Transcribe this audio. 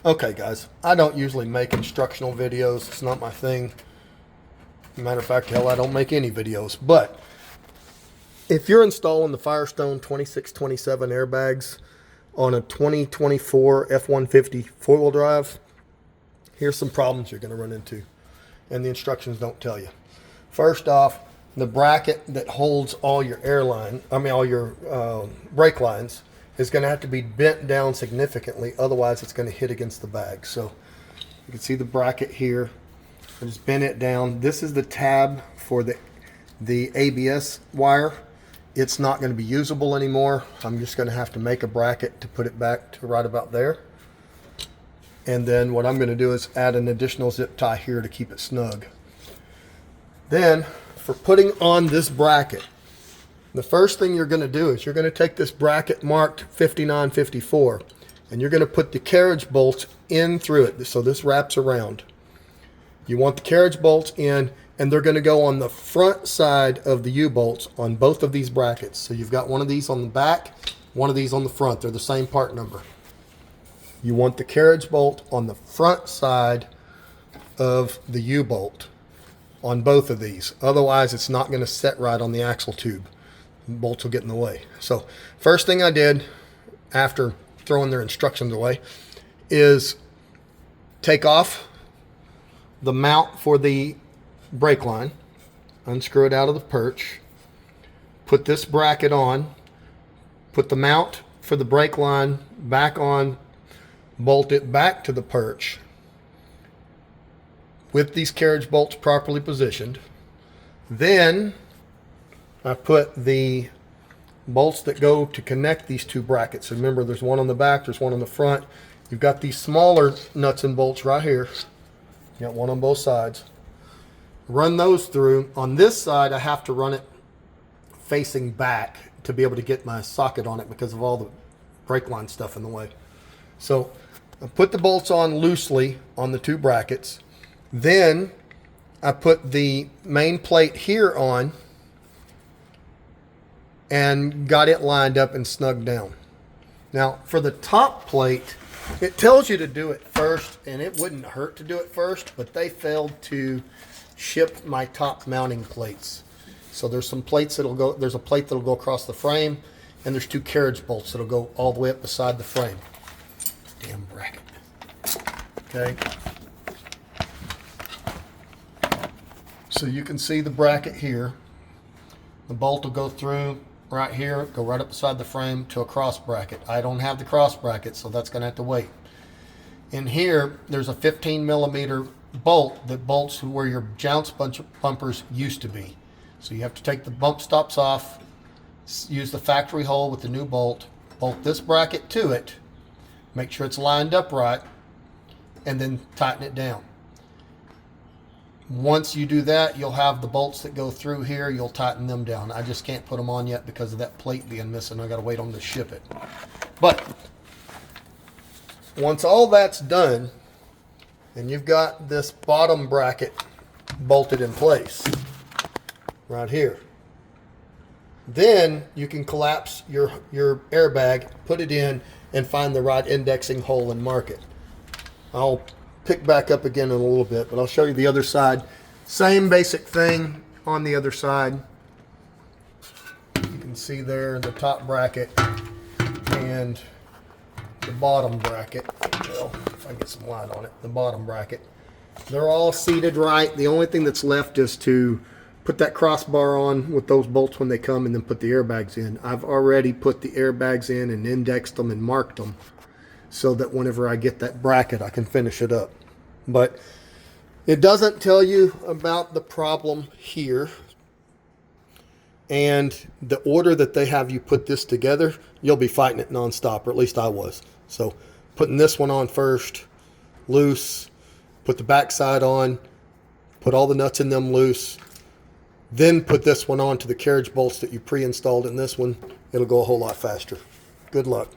Okay guys, I don't usually make instructional videos. It's not my thing. Matter of fact, hell, I don't make any videos. But if you're installing the Firestone 2627 airbags on a 2024 F150 four-wheel drive, here's some problems you're going to run into. And the instructions don't tell you. First off, the bracket that holds all your all your brake lines is going to have to be bent down significantly. Otherwise, it's going to hit against the bag. So you can see the bracket here. I just bent it down. This is the tab for the ABS wire. It's not going to be usable anymore. I'm just going to have to make a bracket to put it back to right about there. And then what I'm going to do is add an additional zip tie here to keep it snug. Then for putting on this bracket, the first thing you're going to do is you're going to take this bracket marked 5954 and you're going to put the carriage bolts in through it. So this wraps around. You want the carriage bolts in, and they're going to go on the front side of the U-bolts on both of these brackets. So you've got one of these on the back, one of these on the front. They're the same part number. You want the carriage bolt on the front side of the U-bolt on both of these. Otherwise, it's not going to set right on the axle tube. The bolts will get in the way. So first thing I did after throwing their instructions away is take off the mount for the brake line, unscrew it out of the perch, put this bracket on, put the mount for the brake line back on, bolt it back to the perch with these carriage bolts properly positioned. Then I put the bolts that go to connect these two brackets. So remember, there's one on the back, there's one on the front. You've got these smaller nuts and bolts right here. You got one on both sides. Run those through. On this side, I have to run it facing back to be able to get my socket on it because of all the brake line stuff in the way. So I put the bolts on loosely on the two brackets. Then I put the main plate here on and got it lined up and snugged down. Now for the top plate, it tells you to do it first, and it wouldn't hurt to do it first, but they failed to ship my top mounting plates. So there's some plates that'll go, there's a plate that'll go across the frame, and there's two carriage bolts that'll go all the way up beside the frame. Damn bracket. Okay. So you can see the bracket here. The bolt will go through right here, go right up beside the frame to a cross bracket. I don't have the cross bracket, so that's going to have to wait. In here, there's a 15mm bolt that bolts where your jounce bumpers used to be. So you have to take the bump stops off, use the factory hole with the new bolt, bolt this bracket to it, make sure it's lined up right, and then tighten it down. Once you do that, you'll have the bolts that go through here. You'll tighten them down. I just can't put them on yet because of that plate being missing. I got to wait on them to ship it. But once all that's done, and you've got this bottom bracket bolted in place right here, then you can collapse your airbag, put it in, and find the right indexing hole and mark it. I'll pick back up again in a little bit, but I'll show you the other side. Same basic thing on the other side. You can see there the top bracket and the bottom bracket. Well, if I get some light on it, the bottom bracket. They're all seated right. The only thing that's left is to put that crossbar on with those bolts when they come, and then put the airbags in. I've already put the airbags in and indexed them and marked them, so that whenever I get that bracket, I can finish it up. But it doesn't tell you about the problem here. And the order that they have you put this together, you'll be fighting it nonstop, or at least I was. So putting this one on first, loose, put the back side on, put all the nuts in them loose, then put this one on to the carriage bolts that you pre-installed in this one. It'll go a whole lot faster. Good luck.